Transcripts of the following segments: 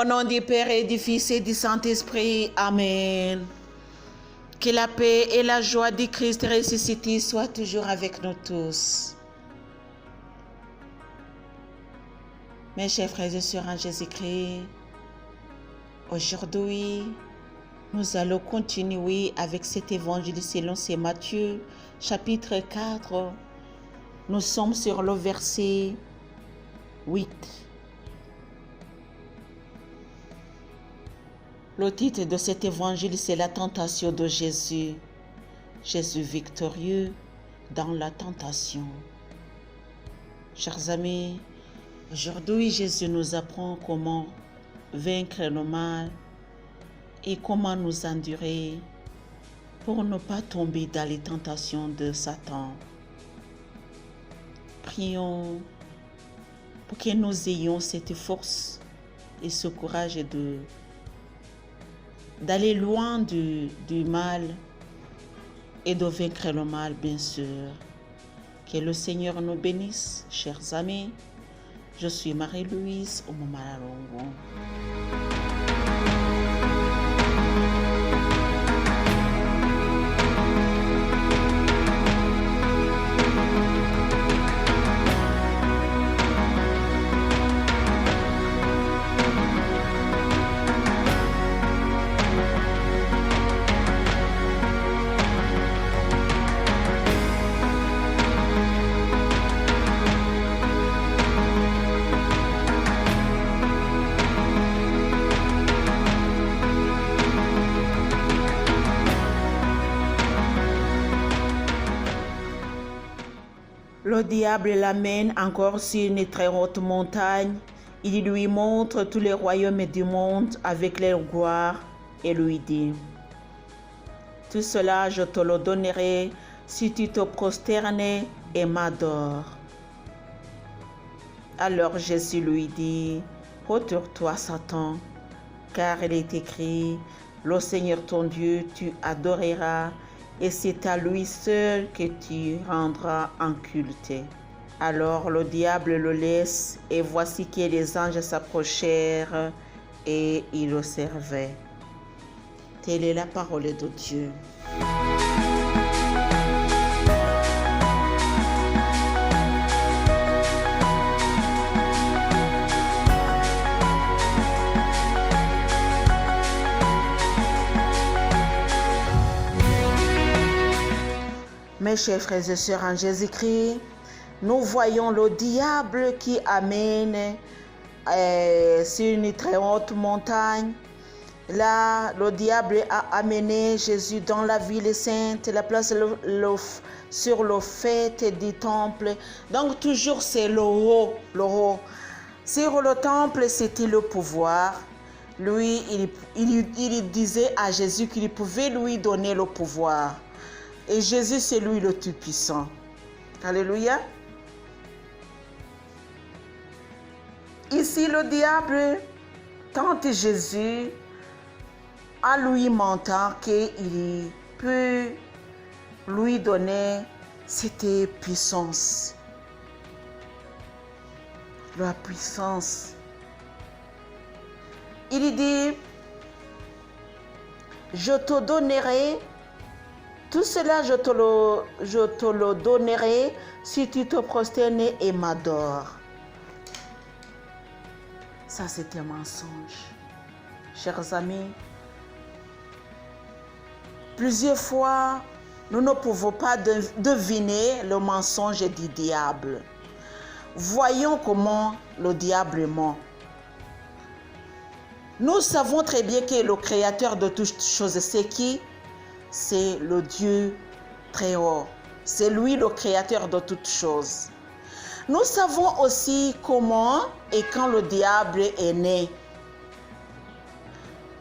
Au nom du Père et du Fils et du Saint-Esprit. Amen. Que la paix et la joie du Christ ressuscité soient toujours avec nous tous. Mes chers frères et sœurs en Jésus-Christ, aujourd'hui, nous allons continuer avec cet évangile selon Saint Matthieu, chapitre 4. Nous sommes sur le verset 8. Le titre de cet évangile, c'est la tentation de Jésus. Jésus victorieux dans la tentation. Chers amis, aujourd'hui, Jésus nous apprend comment vaincre le mal et comment nous endurer pour ne pas tomber dans les tentations de Satan. Prions pour que nous ayons cette force et ce courage d'aller loin du mal et de vaincre le mal, bien sûr. Que le Seigneur nous bénisse, chers amis. Je suis Marie-Louise Omomalalongo. Le diable l'amène encore sur une très haute montagne. Il lui montre tous les royaumes du monde avec leur gloire et lui dit: tout cela je te le donnerai si tu te prosternes et m'adores. Alors Jésus lui dit: retire-toi, Satan, car il est écrit: le Seigneur ton Dieu tu adoreras, et c'est à lui seul que tu rendras en culte. Alors le diable le laisse, et voici que les anges s'approchèrent et ils le servaient. Telle est la parole de Dieu. Mes chers frères et sœurs en Jésus-Christ, nous voyons le diable qui amène sur une très haute montagne. Là, le diable a amené Jésus dans la ville sainte, la place sur le fait du temple. Donc toujours c'est le haut, le haut. Sur le temple, c'était le pouvoir. Lui, il disait à Jésus qu'il pouvait lui donner le pouvoir. Et Jésus, c'est lui le Tout-Puissant. Alléluia. Ici, le diable tente Jésus en lui mentant qu'il peut lui donner cette puissance. La puissance. Il dit: je te donnerai. Tout cela, je te le donnerai si tu te prosternes et m'adores. Ça, c'est un mensonge. Chers amis, plusieurs fois, nous ne pouvons pas deviner le mensonge du diable. Voyons comment le diable ment. Nous savons très bien que le créateur de toutes choses, c'est qui? C'est le Dieu très haut. C'est lui le créateur de toutes choses. Nous savons aussi comment et quand le diable est né.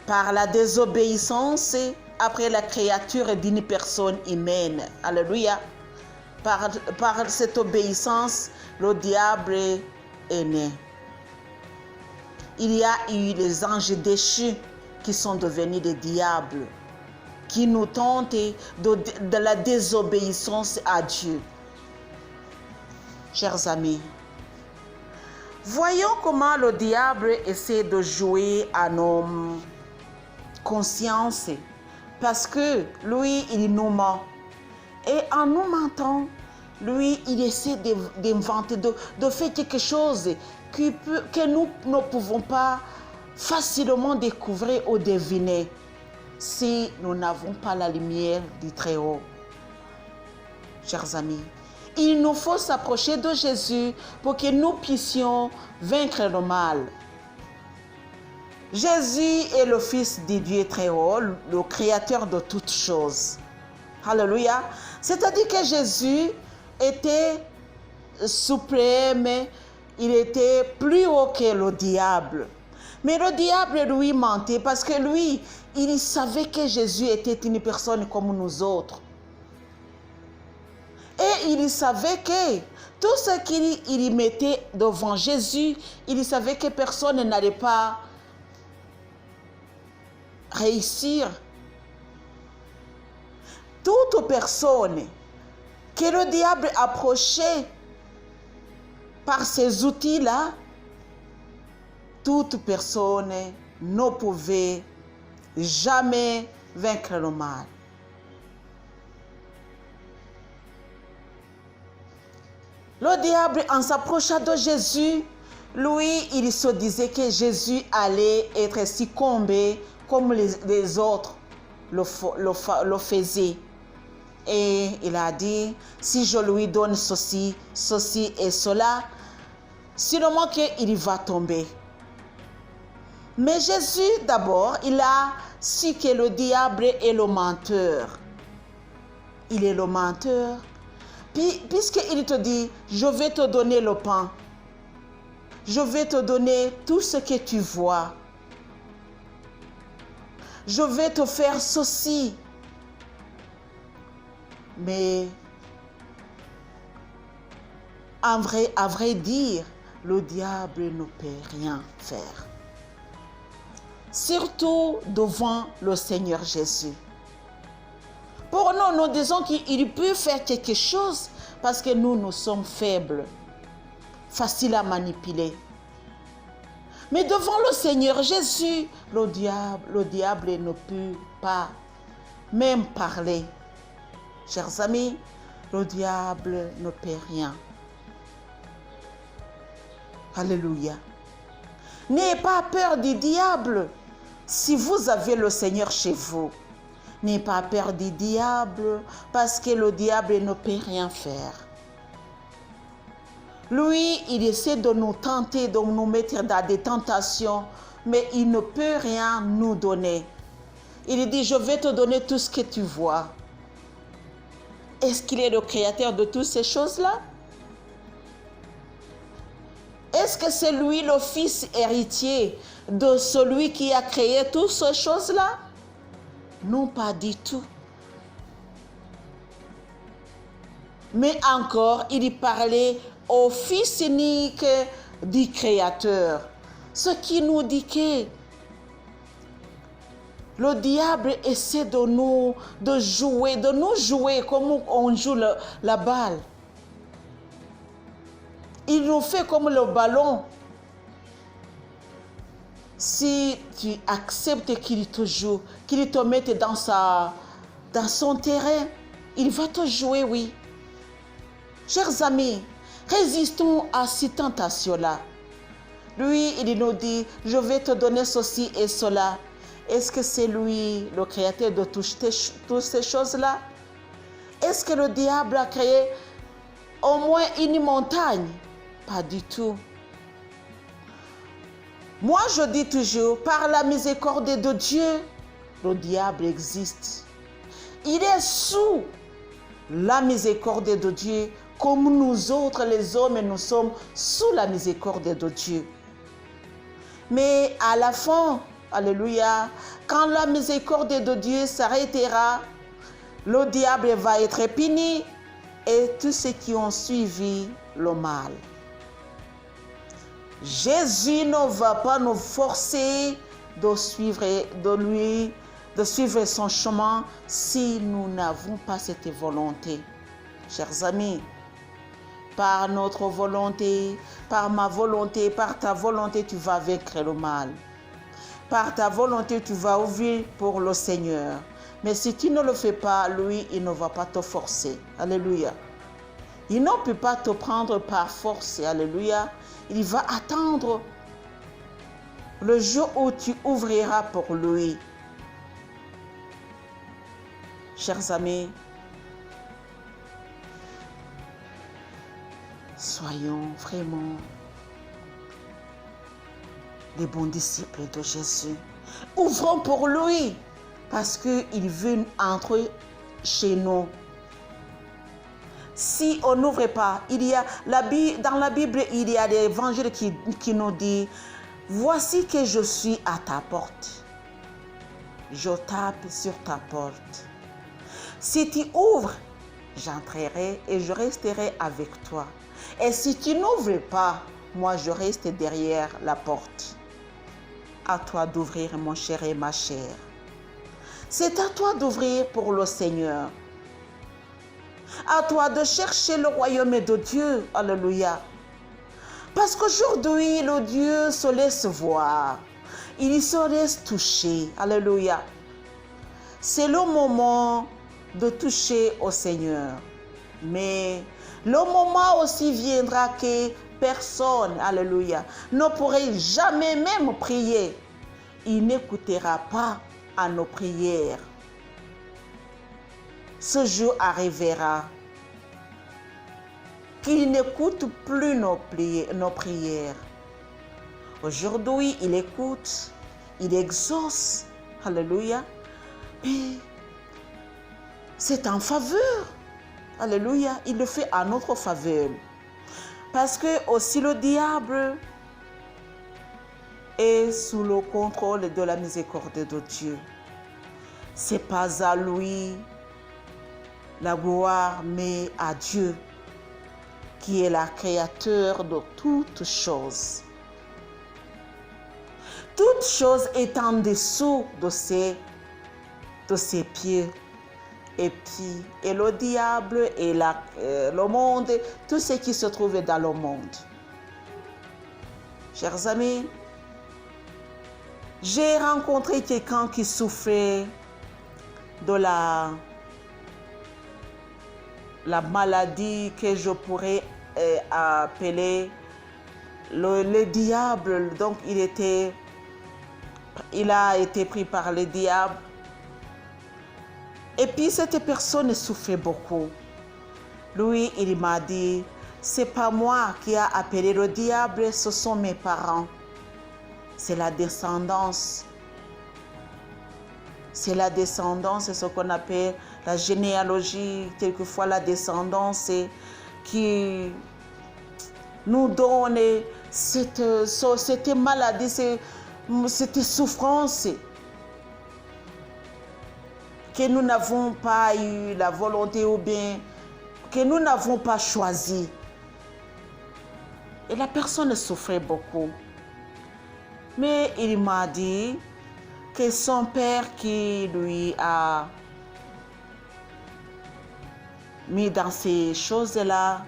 Par la désobéissance après la créature d'une personne humaine. Alléluia. Par cette obéissance, le diable est né. Il y a eu les anges déchus qui sont devenus des diables, qui nous tentent de la désobéissance à Dieu. Chers amis, Voyons comment le diable essaie de jouer à nos consciences, parce que lui, il nous ment. Et en nous mentant, lui, il essaie d'inventer, de faire quelque chose que nous ne pouvons pas facilement découvrir ou deviner si nous n'avons pas la lumière du Très-Haut. Chers amis, il nous faut s'approcher de Jésus pour que nous puissions vaincre le mal. Jésus est le Fils du Dieu Très-Haut, le Créateur de toutes choses. Alléluia. C'est-à-dire que Jésus était suprême, il était plus haut que le diable. Mais le diable lui mentait parce que lui, il savait que Jésus était une personne comme nous autres. Et il savait que tout ce qu'il mettait devant Jésus, il savait que personne n'allait pas réussir. Toute personne que le diable approchait par ces outils-là, toute personne ne pouvait jamais vaincre le mal. Le diable, en s'approchant de Jésus, lui, il se disait que Jésus allait être succombé comme les autres le faisaient. Et il a dit, si je lui donne ceci, ceci et cela, sûrement qu'il va tomber. Mais Jésus, d'abord, il a su que le diable est le menteur. Il est le menteur. Puis, puisqu'il te dit, je vais te donner le pain, je vais te donner tout ce que tu vois, je vais te faire ceci. Mais, à vrai dire, le diable ne peut rien faire. Surtout devant le Seigneur Jésus. Pour nous, nous disons qu'il peut faire quelque chose parce que nous sommes faibles, faciles à manipuler. Mais devant le Seigneur Jésus, le diable ne peut pas même parler. Chers amis, le diable ne peut rien. Alléluia. N'ayez pas peur du diable si vous avez le Seigneur chez vous. N'ayez pas peur du diable parce que le diable ne peut rien faire. Lui, il essaie de nous tenter, de nous mettre dans des tentations, mais il ne peut rien nous donner. Il dit, je vais te donner tout ce que tu vois. Est-ce qu'il est le créateur de toutes ces choses-là? Est-ce que c'est lui le fils héritier de celui qui a créé toutes ces choses-là? Non, pas du tout. Mais encore, il parlait au Fils unique du Créateur. Ce qui nous dit que le diable essaie de nous jouer comme on joue la balle. Il nous fait comme le ballon. Si tu acceptes qu'il te joue, qu'il te mette dans son terrain, il va te jouer, oui. Chers amis, résistons à ces tentations-là. Lui, il nous dit, je vais te donner ceci et cela. Est-ce que c'est lui, le créateur de toutes ces choses-là? Est-ce que le diable a créé au moins une montagne? Pas du tout. Moi, je dis toujours, par la miséricorde de Dieu, le diable existe. Il est sous la miséricorde de Dieu, comme nous autres, les hommes, nous sommes sous la miséricorde de Dieu. Mais à la fin, alléluia, quand la miséricorde de Dieu s'arrêtera, le diable va être puni et tous ceux qui ont suivi le mal. Jésus ne va pas nous forcer de suivre son chemin si nous n'avons pas cette volonté. Chers amis, par notre volonté, par ma volonté, par ta volonté, tu vas vaincre le mal. Par ta volonté, tu vas ouvrir pour le Seigneur. Mais si tu ne le fais pas, lui, il ne va pas te forcer. Alléluia. Il ne peut pas te prendre par force. Alléluia. Il va attendre le jour où tu ouvriras pour lui. Chers amis, soyons vraiment les bons disciples de Jésus. Ouvrons pour lui parce qu'il veut entrer chez nous. Si on n'ouvre pas, dans la Bible, il y a des évangiles qui nous disent « Voici que je suis à ta porte. Je tape sur ta porte. Si tu ouvres, j'entrerai et je resterai avec toi. Et si tu n'ouvres pas, moi je reste derrière la porte. À toi d'ouvrir, mon cher et ma chère. C'est à toi d'ouvrir pour le Seigneur. À toi de chercher le royaume de Dieu. Alléluia. Parce qu'aujourd'hui, le Dieu se laisse voir. Il se laisse toucher. Alléluia. C'est le moment de toucher au Seigneur. Mais le moment aussi viendra que personne, alléluia, ne pourrait jamais même prier. Il n'écoutera pas à nos prières. Ce jour arrivera qu'il n'écoute plus nos prières. Aujourd'hui, il écoute, il exauce, alléluia, et c'est en faveur, alléluia, il le fait à notre faveur. Parce que aussi le diable est sous le contrôle de la miséricorde de Dieu. C'est pas à lui la gloire, mais à Dieu, qui est le créateur de toutes choses. Toute chose est en dessous de ses pieds. Et le diable et le monde, tout ce qui se trouve dans le monde. Chers amis, j'ai rencontré quelqu'un qui souffrait de la maladie que je pourrais appeler le diable. Donc il a été pris par le diable. Et puis cette personne souffrait beaucoup. Lui, il m'a dit, c'est pas moi qui a appelé le diable, ce sont mes parents. C'est la descendance. C'est la descendance, c'est ce qu'on appelle la généalogie, quelquefois la descendance qui nous donne cette maladie, cette souffrance que nous n'avons pas eu la volonté ou bien que nous n'avons pas choisi. Et la personne souffrait beaucoup. Mais il m'a dit que son père qui lui a mis dans ces choses-là,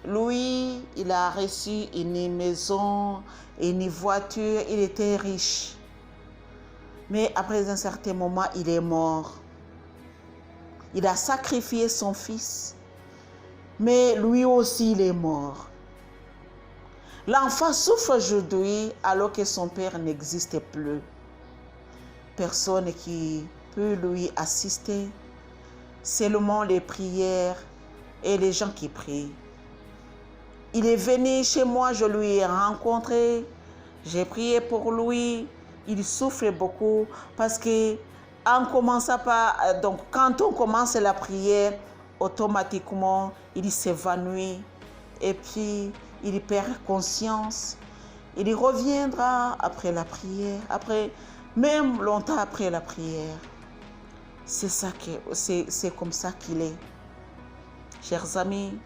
lui, il a reçu une maison, une voiture, il était riche. Mais après un certain moment, il est mort. Il a sacrifié son fils. Mais lui aussi, il est mort. L'enfant souffre aujourd'hui alors que son père n'existe plus. Personne qui peut lui assister. Seulement les prières et les gens qui prient. Il est venu chez moi, je lui ai rencontré. J'ai prié pour lui. Il souffre beaucoup parce que quand on commence la prière, automatiquement, il s'évanouit et puis il perd conscience. Il reviendra après la prière, même longtemps après la prière. C'est comme ça qu'il est. Chers amis,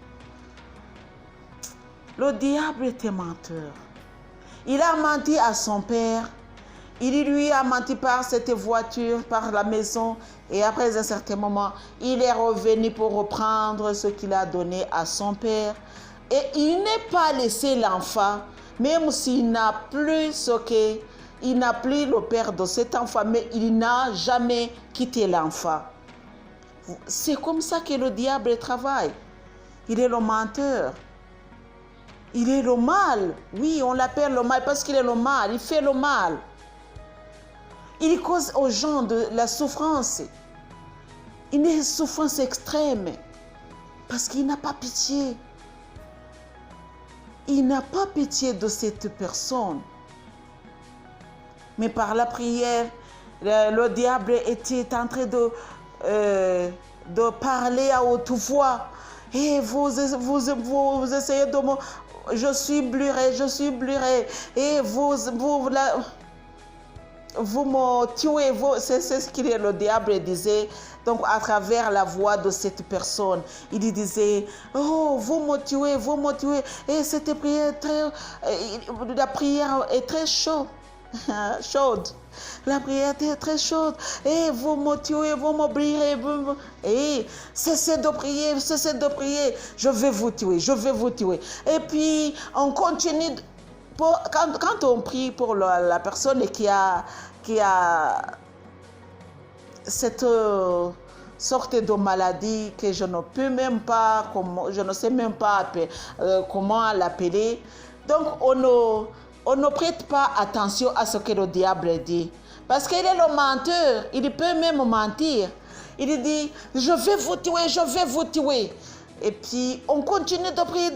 le diable était menteur. Il a menti à son père. Il lui a menti par cette voiture, par la maison. Et après un certain moment, il est revenu pour reprendre ce qu'il a donné à son père. Et il n'est pas laissé l'enfant, même s'il n'a plus il n'a plus le père de cet enfant, mais il n'a jamais quitté l'enfant. C'est comme ça que le diable travaille. Il est le menteur. Il est le mal. Oui, on l'appelle le mal parce qu'il est le mal. Il fait le mal. Il cause aux gens de la souffrance. Une souffrance extrême. Parce qu'il n'a pas pitié. Il n'a pas pitié de cette personne. Mais par la prière, le diable était en train de parler à haute voix. Et vous essayez de me... Je suis bluré. Et vous me tuez. C'est ce que le diable disait. Donc, à travers la voix de cette personne, il disait, oh, vous me tuez. Et cette prière, la prière est très chaude. La prière est très chaude. Et vous me tuez, vous m'oublierez. Et cessez de prier. Je vais vous tuer. Et puis, on continue. Quand on prie pour la personne qui a cette sorte de maladie que je ne sais même pas comment l'appeler. Donc, on ne prête pas attention à ce que le diable dit. Parce qu'il est le menteur. Il peut même mentir. Il dit, je vais vous tuer. Et puis, on continue de prier.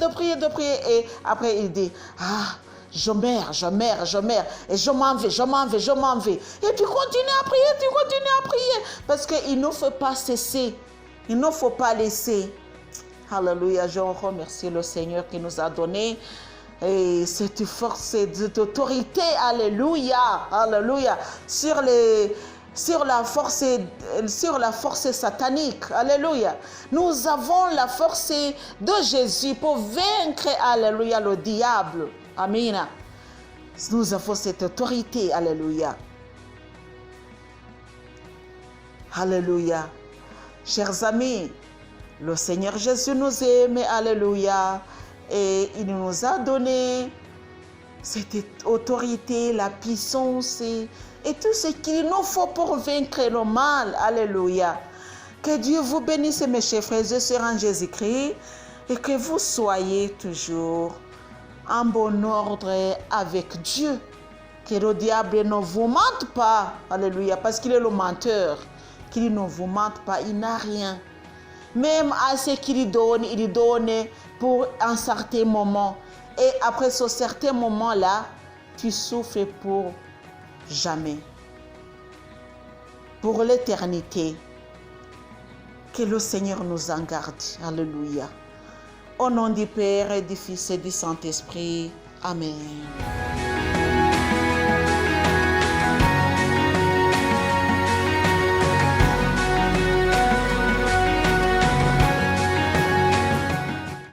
Et après, il dit, ah, je meurs. Et je m'en vais. Et tu continues à prier. Parce qu'il ne faut pas cesser. Il ne faut pas laisser. Alléluia. Je remercie le Seigneur qui nous a donné et cette force, cette autorité, alléluia, sur la force satanique, alléluia. Nous avons la force de Jésus pour vaincre, alléluia, le diable, amen. Nous avons cette autorité, alléluia. Alléluia. Chers amis, le Seigneur Jésus nous aime, alléluia. Et il nous a donné cette autorité, la puissance et tout ce qu'il nous faut pour vaincre le mal. Alléluia. Que Dieu vous bénisse, mes chers frères et sœurs en Jésus-Christ, et que vous soyez toujours en bon ordre avec Dieu. Que le diable ne vous mente pas. Alléluia. Parce qu'il est le menteur. Qu'il ne vous mente pas. Il n'a rien. Même à ce qu'il donne, il donne pour un certain moment. Et après ce certain moment-là, tu souffres pour jamais. Pour l'éternité. Que le Seigneur nous en garde. Alléluia. Au nom du Père et du Fils et du Saint-Esprit. Amen.